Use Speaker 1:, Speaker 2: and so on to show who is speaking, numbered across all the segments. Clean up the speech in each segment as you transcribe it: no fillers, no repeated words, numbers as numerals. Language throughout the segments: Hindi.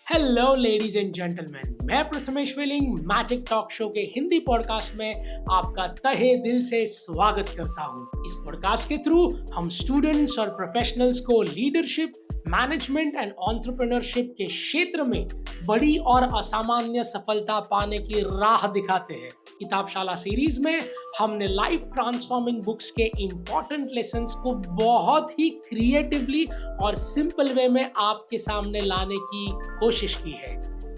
Speaker 1: हेलो लेडीज एंड जेंटलमैन, मैं Prathamesh willing magic talk show के हिंदी पॉडकास्ट में आपका तहे दिल से स्वागत करता हूं। इस पॉडकास्ट के थ्रू हम स्टूडेंट्स और प्रोफेशनल्स को लीडरशिप, मैनेजमेंट एंड एंटरप्रेन्योरशिप के क्षेत्र में बड़ी और असामान्य सफलता पाने की राह दिखाते हैं। किताबशाला सीरीज में हमने लाइफ ट्रांसफॉर्मिंग बुक्स के इम्पोर्टेंट लेसन्स को बहुत ही क्रिएटिवली और सिंपल वे में आपके सामने लाने की कोशिश की है।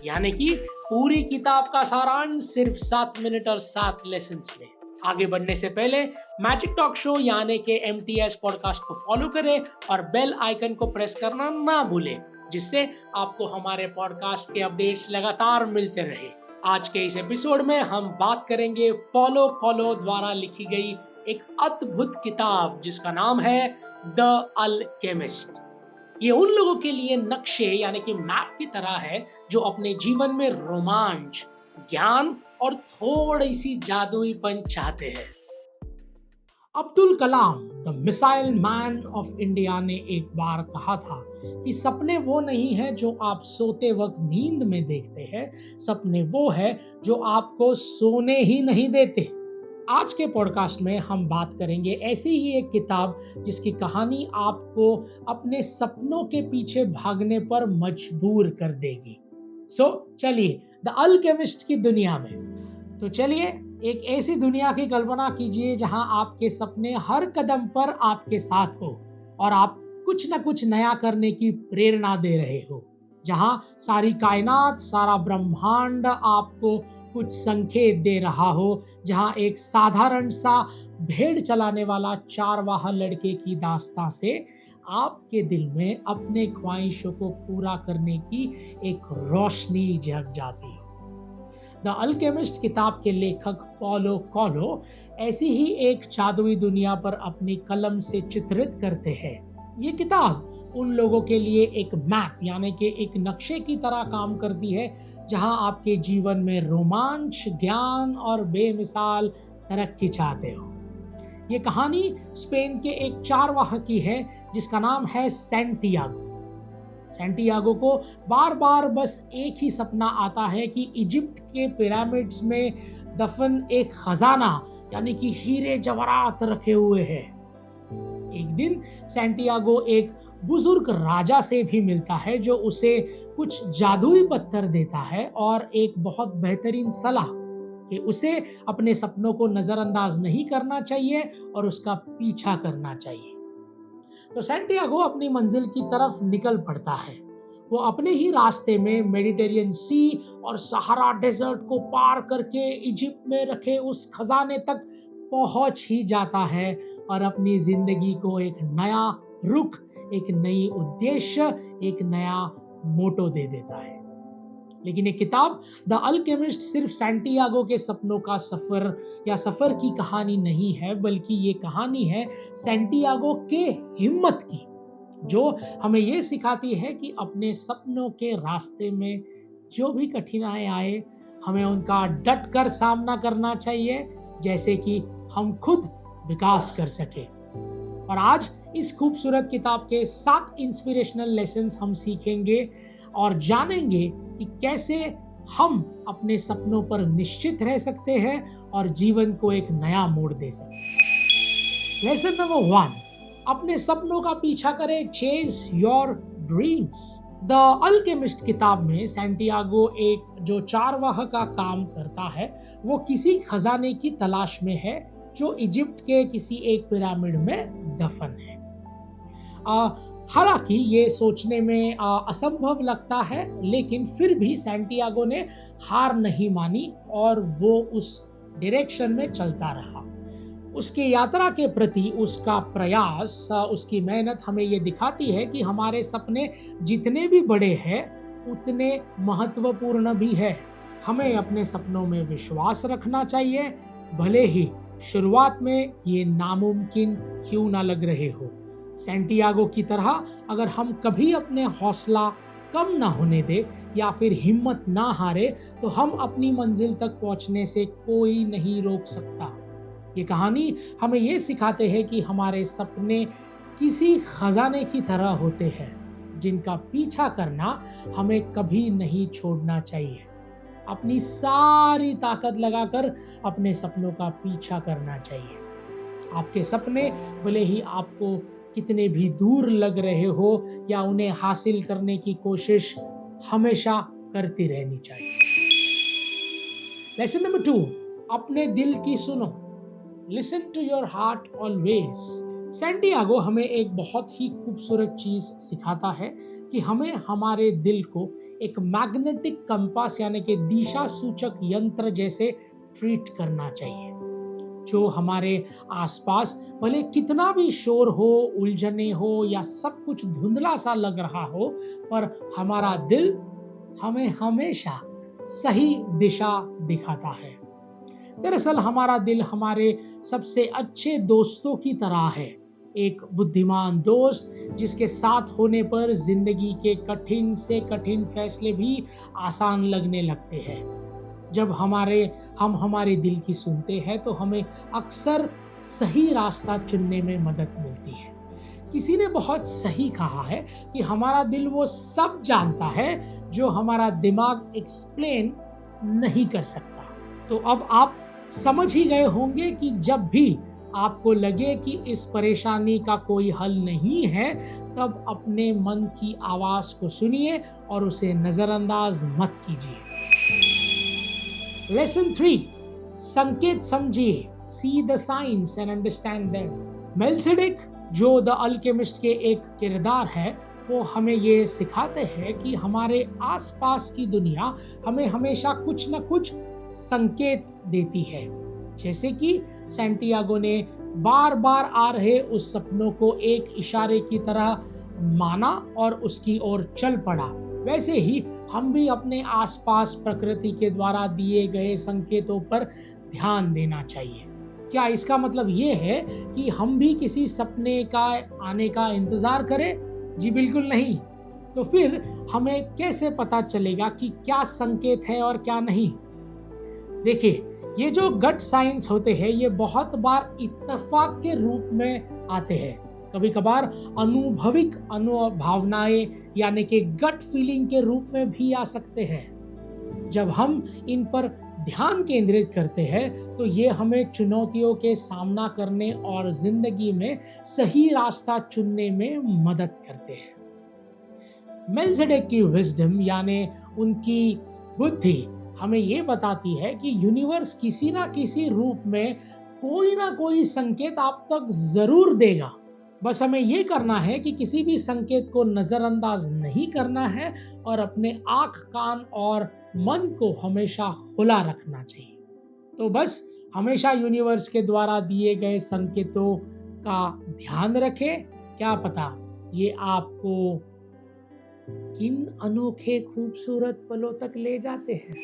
Speaker 1: यानी कि पूरी किताब का सारांश सिर्फ 7 मिनट और 7 लेसन्स में। आगे बढ़ने से पहले मैजिक टॉक शो यानी के MTS पॉडकास्ट को फॉलो करें और बेल आइकन को प्रेस करना ना भूलें, जिससे आपको हमारे पॉडकास्ट के अपडेट्स लगातार मिलते रहे। आज के इस एपिसोड में हम बात करेंगे पॉलो कोएल्हो द्वारा लिखी गई एक अद्भुत किताब जिसका नाम है द अल्केमिस्ट। ये उन लोगों के लिए नक्शे यानी कि मैप की तरह है जो अपने जीवन में रोमांच, ज्ञान और थोड़ी सी जादुईपन चाहते हैं। Abdul Kalam the missile man of India ने एक बार कहा था कि सपने वो नहीं है जो आप सोते वक्त नींद में देखते हैं, सपने वो है जो आपको सोने ही नहीं देते। आज के पॉडकास्ट में हम बात करेंगे ऐसी ही एक किताब जिसकी कहानी आपको अपने सपनों के पीछे भागने पर मजबूर कर देगी। चलिए द अल्केमिस्ट की दुनिया में। तो चलिए एक ऐसी दुनिया की कल्पना कीजिए जहां आपके सपने हर कदम पर आपके साथ हो और आप कुछ न कुछ नया करने की प्रेरणा दे रहे हो। जहां सारी कायनात, सारा ब्रह्मांड आपको कुछ संकेत दे रहा हो। जहां एक साधारण सा भेड़ चलाने वाला चारवाहा लड़के की दास्तां से आपके दिल में अपने ख्वाहिशों को पूरा करने की एक रोशनी जग जाती हो। द अल्केमिस्ट किताब के लेखक पॉलो कोएल्हो ऐसी ही एक जादुई दुनिया पर अपनी कलम से चित्रित करते हैं। ये किताब उन लोगों के लिए एक मैप यानी कि एक नक्शे की तरह काम करती है जहां आपके जीवन में रोमांच, ज्ञान और बेमिसाल तरक्की चाहते हो। ये कहानी स्पेन के एक चारवाहा की है जिसका नाम है सैंटियागो। सैंटियागो को बार बार बस एक ही सपना आता है कि इजिप्ट के पिरामिड्स में दफन एक खजाना यानी कि हीरे जवाहरात रखे हुए हैं। एक दिन सैंटियागो एक बुजुर्ग राजा से भी मिलता है जो उसे कुछ जादुई पत्थर देता है और एक बहुत बेहतरीन सलाह कि उसे अपने सपनों को नजरअंदाज नहीं करना चाहिए और उसका पीछा करना चाहिए। तो सैंटियागो अपनी मंजिल की तरफ निकल पड़ता है। वो अपने ही रास्ते में मेडिटेरियन सी और सहारा डेजर्ट को पार करके इजिप्ट में रखे उस खजाने तक पहुंच ही जाता है और अपनी जिंदगी को एक नया रुख, एक नई उद्देश्य, एक नया मोटो दे देता है। लेकिन ये किताब द अल्केमिस्ट सिर्फ सैंटियागो के सपनों का सफर या सफर की कहानी नहीं है, बल्कि ये कहानी है सैंटियागो के हिम्मत की, जो हमें ये सिखाती है कि अपने सपनों के रास्ते में जो भी कठिनाई आए हमें उनका डट कर सामना करना चाहिए, जैसे कि हम खुद विकास कर सके। और आज इस खूबसूरत किताब के 7 इंस्पिरेशनल लेसन्स हम सीखेंगे और जानेंगे कि कैसे हम अपने सपनों पर निश्चित रह सकते हैं और जीवन को एक नया मोड़ दे सकते हैं। लेसन नंबर 1, अपने सपनों का पीछा करें, chase your dreams. The alchemist किताब में सैंटियागो एक जो चारवाह का काम करता है वो किसी खजाने की तलाश में है जो इजिप्ट के किसी एक पिरामिड में दफन है। हालांकि ये सोचने में असंभव लगता है, लेकिन फिर भी सैंटियागो ने हार नहीं मानी और वो उस डायरेक्शन में चलता रहा। उसकी यात्रा के प्रति उसका प्रयास, उसकी मेहनत हमें ये दिखाती है कि हमारे सपने जितने भी बड़े हैं उतने महत्वपूर्ण भी है। हमें अपने सपनों में विश्वास रखना चाहिए, भले ही शुरुआत में ये नामुमकिन क्यों ना लग रहे हो। सैंटियागो की तरह अगर हम कभी अपने हौसला कम ना होने दे या फिर हिम्मत ना हारे तो हम अपनी मंजिल तक पहुंचने से कोई नहीं रोक सकता। ये कहानी हमें ये सिखाते हैं कि हमारे सपने किसी खजाने की तरह होते हैं जिनका पीछा करना हमें कभी नहीं छोड़ना चाहिए। अपनी सारी ताकत लगाकर अपने सपनों का पीछा करना चाहिए। आपके सपने भले ही आपको कितने भी दूर लग रहे हो या उन्हें हासिल करने की कोशिश हमेशा करती रहनी चाहिए। लेसन नंबर 2, अपने दिल की सुनो। Listen to your heart always. Santiago हमें एक बहुत ही खूबसूरत चीज सिखाता है कि हमें हमारे दिल को एक मैग्नेटिक कंपास यानी कि दिशा सूचक यंत्र जैसे ट्रीट करना चाहिए। जो हमारे आसपास भले कितना भी शोर हो, उलझने हो या सब कुछ धुंधला सा लग रहा हो, पर हमारा दिल हमें हमेशा सही दिशा दिखाता है। दरअसल हमारा दिल हमारे सबसे अच्छे दोस्तों की तरह है, एक बुद्धिमान दोस्त जिसके साथ होने पर जिंदगी के कठिन से कठिन फैसले भी आसान लगने लगते हैं। जब हम हमारे दिल की सुनते हैं तो हमें अक्सर सही रास्ता चुनने में मदद मिलती है। किसी ने बहुत सही कहा है कि हमारा दिल वो सब जानता है जो हमारा दिमाग एक्सप्लेन नहीं कर सकता। तो अब आप समझ ही गए होंगे कि जब भी आपको लगे कि इस परेशानी का कोई हल नहीं है, तब अपने मन की आवाज को सुनिए और उसे नजरअंदाज मत कीजिए। लेसन 3, संकेत समझिए। See the science and understand them. Melchizedek जो द अल्केमिस्ट के एक किरदार है, वो हमें ये सिखाते हैं कि हमारे आसपास की दुनिया हमें हमेशा कुछ न कुछ संकेत देती है। जैसे कि सैंटियागो ने बार बार आ रहे उस सपनों को एक इशारे की तरह माना और उसकी ओर चल पड़ा, वैसे ही हम भी अपने आसपास प्रकृति के द्वारा दिए गए संकेतों पर ध्यान देना चाहिए। क्या इसका मतलब ये है कि हम भी किसी सपने का आने का इंतजार करें? जी बिल्कुल नहीं। तो फिर हमें कैसे पता चलेगा कि क्या संकेत है और क्या नहीं? देखिए, ये जो गट साइंस होते हैं, ये बहुत बार इत्तेफाक के रूप में आते हैं। कभी कभार अनुभविक भावनाएं यानी कि गट फीलिंग के रूप में भी आ सकते हैं। जब हम इन पर ध्यान केंद्रित करते हैं तो ये हमें चुनौतियों के सामना करने और जिंदगी में सही रास्ता चुनने में मदद करते हैं। मेल्किसेडेक की विजडम यानी उनकी बुद्धि हमें ये बताती है कि यूनिवर्स किसी ना किसी रूप में कोई ना कोई संकेत आप तक जरूर देगा। बस हमें ये करना है कि किसी भी संकेत को नजरअंदाज नहीं करना है और अपने आंख, कान और मन को हमेशा खुला रखना चाहिए। तो बस हमेशा यूनिवर्स के द्वारा दिए गए संकेतों का ध्यान रखें। क्या पता ये आपको किन अनोखे खूबसूरत पलों तक ले जाते हैं।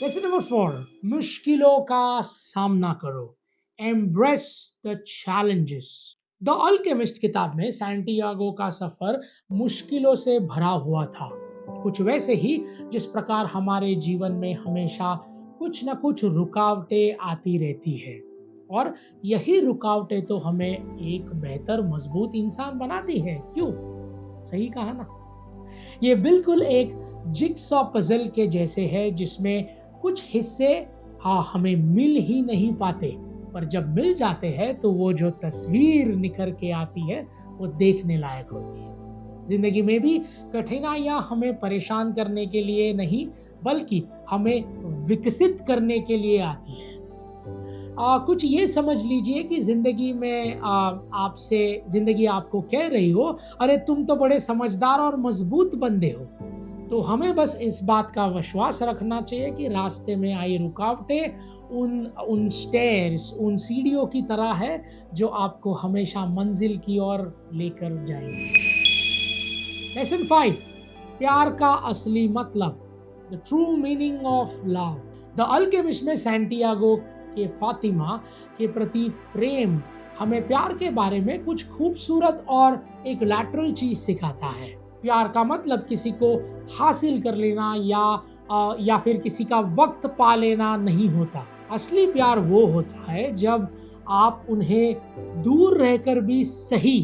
Speaker 1: लेसन नंबर 4, मुश्किलों का सामना करो। Embrace the challenges. The alchemist किताब में सैंटियागो का सफर मुश्किलों से भरा हुआ था, कुछ वैसे ही जिस प्रकार हमारे जीवन में हमेशा कुछ न कुछ रुकावटें आती रहती है, और यही रुकावटें तो हमें एक बेहतर मजबूत इंसान बनाती है। क्यों? सही कहा ना? ये बिल्कुल एक जिगसॉ पजल के जैसे है जिसमें कुछ हिस्से हमें मिल ही नहीं पाते, पर जब मिल जाते हैं तो वो जो तस्वीर निखर के आती है वो देखने लायक होती है। जिंदगी में भी कठिनाइयां हमें परेशान करने के लिए नहीं, बल्कि हमें विकसित करने के लिए आती है। कुछ ये समझ लीजिए कि जिंदगी में जिंदगी आपको कह रही हो, अरे तुम तो बड़े समझदार और मजबूत बंदे हो। तो हमें बस इस बात का विश्वास रखना चाहिए कि रास्ते में आई रुकावटें उन स्टेयर्स, उन सीढ़ियों की तरह है जो आपको हमेशा मंजिल की ओर लेकर जाएंगे। लेसन 5, प्यार का असली मतलब। The true meaning of love. The alchemist में सैंटियागो के फातिमा के प्रति प्रेम हमें प्यार के बारे में कुछ खूबसूरत और एक लैटरल चीज सिखाता है। प्यार का मतलब किसी को हासिल कर लेना या फिर किसी का वक्त पा लेना नहीं होता। असली प्यार वो होता है जब आप उन्हें दूर रहकर भी सही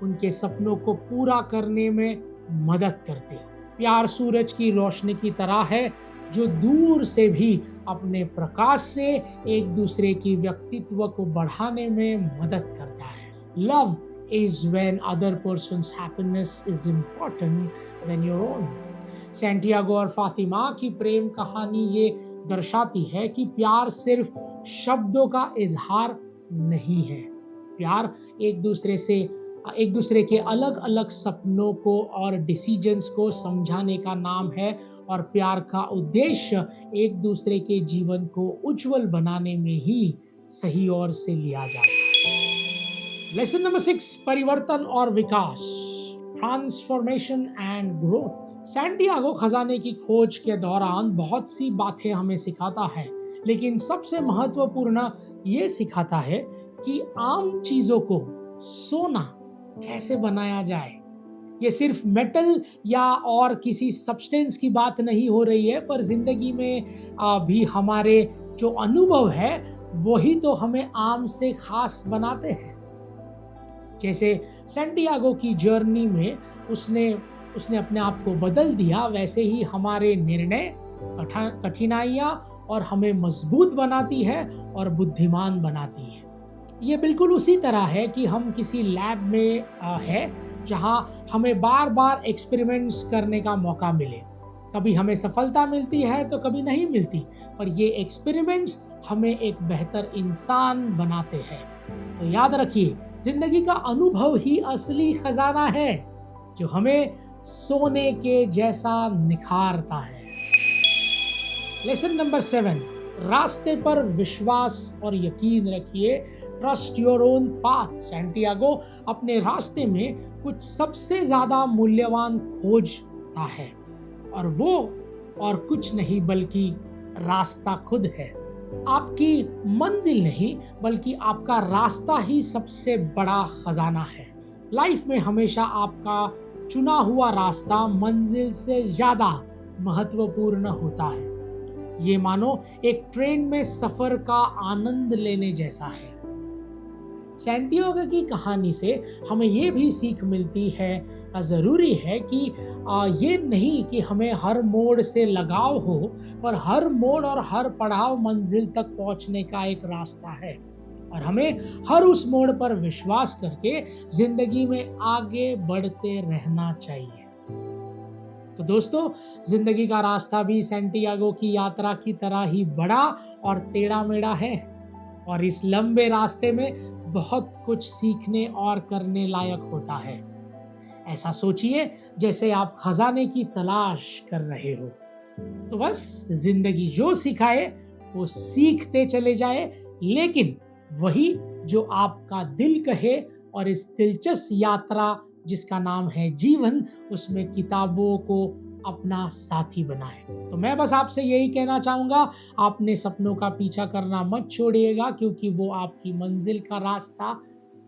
Speaker 1: उनके सपनों को पूरा करने में मदद करते हैं। प्यार सूरज की रोशनी की तरह है जो दूर से भी अपने प्रकाश से एक दूसरे की व्यक्तित्व को बढ़ाने में मदद करता है। Love is when other person's happiness is important than your own. Santiago और फातिमा की प्रेम कहानी ये दर्शाती है कि प्यार सिर्फ शब्दों का इजहार नहीं है। प्यार एक दूसरे के अलग अलग सपनों को और डिसीजंस को समझाने का नाम है, और प्यार का उद्देश्य एक दूसरे के जीवन को उज्जवल बनाने में ही सही ओर से लिया जाता है। लेसन नंबर 6, परिवर्तन और विकास, ट्रांसफॉर्मेशन एंड ग्रोथ। सैंटियागो खजाने की खोज के दौरान बहुत सी बातें हमें सिखाता है, लेकिन सबसे महत्वपूर्ण ये सिखाता है कि आम चीजों को सोना कैसे बनाया जाए। ये सिर्फ मेटल या और किसी सब्सटेंस की बात नहीं हो रही है, पर जिंदगी में भी हमारे जो अनुभव है वही तो हमें आम से खास बनाते हैं। जैसे सैंटियागो की जर्नी में उसने अपने आप को बदल दिया, वैसे ही हमारे निर्णय, कठिनाइयाँ और हमें मजबूत बनाती है और बुद्धिमान बनाती है। ये बिल्कुल उसी तरह है कि हम किसी लैब में है जहाँ हमें बार बार एक्सपेरिमेंट्स करने का मौका मिले। कभी हमें सफलता मिलती है तो कभी नहीं मिलती, पर ये एक्सपेरिमेंट्स हमें एक बेहतर इंसान बनाते हैं। तो याद रखिए, जिंदगी का अनुभव ही असली खजाना है जो हमें सोने के जैसा निखारता है। लेसन नंबर 7, रास्ते पर विश्वास और यकीन रखिए, trust your own path. Santiago अपने रास्ते में कुछ सबसे ज्यादा मूल्यवान खोजता है, और वो और कुछ नहीं बल्कि रास्ता खुद है। आपकी मंजिल नहीं बल्कि आपका रास्ता ही सबसे बड़ा खजाना है। लाइफ में हमेशा आपका चुना हुआ रास्ता मंजिल से ज्यादा महत्वपूर्ण होता है। ये मानो एक ट्रेन में सफर का आनंद लेने जैसा है। सैंटियागो की कहानी से हमें ये भी सीख मिलती है, ज़रूरी है कि ये नहीं कि हमें हर मोड़ से लगाव हो, पर हर मोड़ और हर पड़ाव मंजिल तक पहुंचने का एक रास्ता है, और हमें हर उस मोड़ पर विश्वास करके जिंदगी में आगे बढ़ते रहना चाहिए। तो दोस्तों, जिंदगी का रास्ता भी सैंटियागो की यात्रा की तरह ही बड़ा और टेढ़ा मेढ़ा है, और इस लंबे रास्ते में बहुत कुछ सीखने और करने लायक होता है। ऐसा सोचिए जैसे आप खजाने की तलाश कर रहे हो। तो बस जिंदगी जो सिखाए वो सीखते चले जाए, लेकिन वही जो आपका दिल कहे, और इस दिलचस्प यात्रा जिसका नाम है जीवन, उसमें किताबों को अपना साथी बनाए। तो मैं बस आपसे यही कहना चाहूंगा, आपने सपनों का पीछा करना मत छोड़िएगा, क्योंकि वो आपकी मंजिल का रास्ता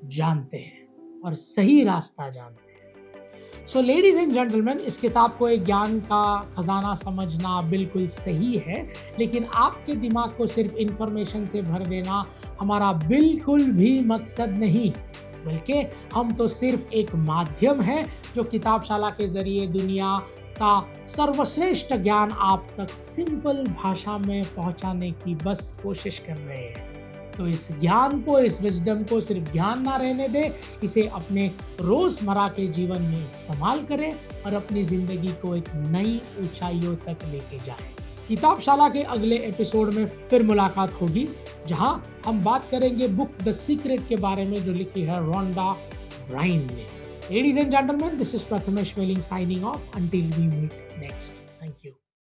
Speaker 1: जानते हैं और सही रास्ता जानते हैं। सो लेडीज एंड जेंटलमैन, इस किताब को एक ज्ञान का खजाना समझना बिल्कुल सही है, लेकिन आपके दिमाग को सिर्फ इंफॉर्मेशन से भर देना हमारा बिल्कुल भी मकसद नहीं, बल्कि हम तो सिर्फ एक माध्यम है जो किताबशाला के जरिए दुनिया का सर्वश्रेष्ठ ज्ञान आप तक सिंपल भाषा में पहुंचाने की बस कोशिश कर रहे हैं। तो इस ज्ञान को, इस विजडम को सिर्फ ज्ञान ना रहने दें, इसे अपने रोजमर्रा के जीवन में इस्तेमाल करें और अपनी जिंदगी को एक नई ऊंचाइयों तक लेके जाएं। किताबशाला के अगले एपिसोड में फिर मुलाकात होगी, जहां हम बात करेंगे बुक द सीक्रेट के बारे में, जो लिखी है रोंडा ब्राइन ने। Ladies and gentlemen, this is Prathamesh Veling signing off until we meet next. Thank you.